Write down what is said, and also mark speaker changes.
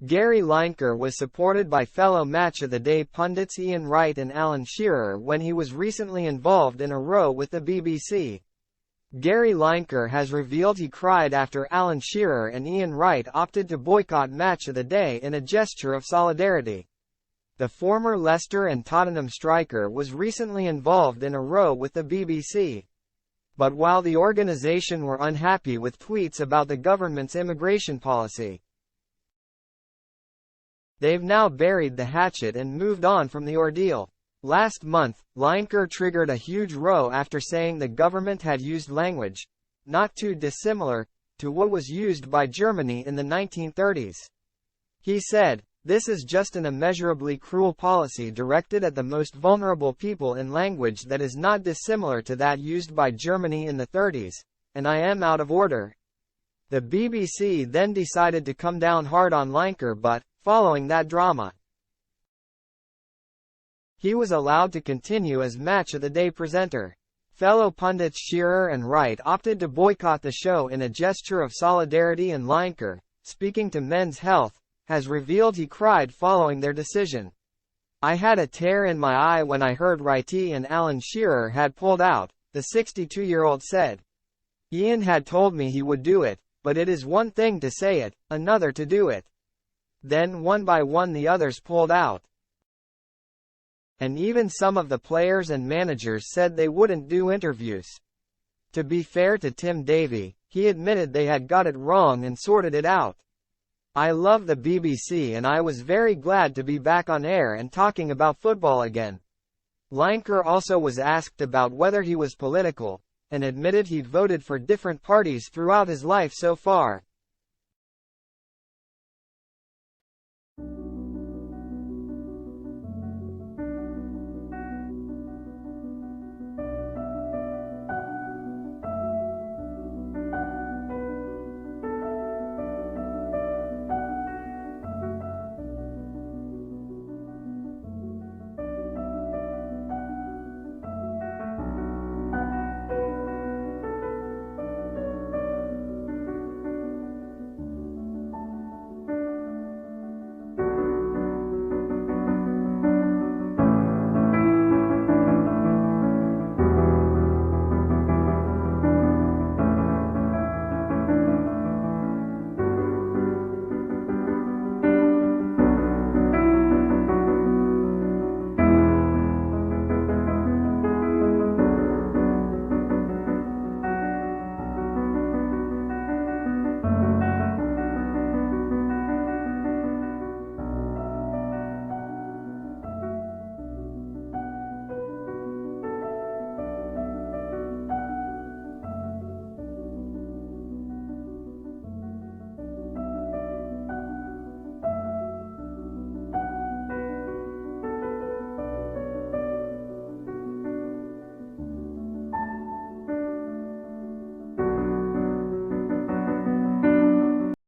Speaker 1: Gary Lineker was supported by fellow Match of the Day pundits Ian Wright and Alan Shearer when he was recently involved in a row with the BBC. Gary Lineker has revealed he cried after Alan Shearer and Ian Wright opted to boycott Match of the Day in a gesture of solidarity. The former Leicester and Tottenham striker was recently involved in a row with the BBC. But while the organisation were unhappy with tweets about the government's immigration policy, they've now buried the hatchet and moved on from the ordeal. Last month, Lineker triggered a huge row after saying the government had used language, not too dissimilar, to what was used by Germany in the 1930s. He said, "This is just an immeasurably cruel policy directed at the most vulnerable people in language that is not dissimilar to that used by Germany in the 30s, and I am out of order." The BBC then decided to come down hard on Lineker but, following that drama, he was allowed to continue as Match of the Day presenter. Fellow pundits Shearer and Wright opted to boycott the show in a gesture of solidarity, and Lineker, speaking to Men's Health, has revealed he cried following their decision. "I had a tear in my eye when I heard Wrighty and Alan Shearer had pulled out," the 62-year-old said. "Ian had told me he would do it, but it is one thing to say it, another to do it. Then one by one the others pulled out. And even some of the players and managers said they wouldn't do interviews." To be fair to Tim Davie, he admitted they had got it wrong and sorted it out. "I love the BBC and I was very glad to be back on air and talking about football again." Lineker also was asked about whether he was political, and admitted he'd voted for different parties throughout his life so far.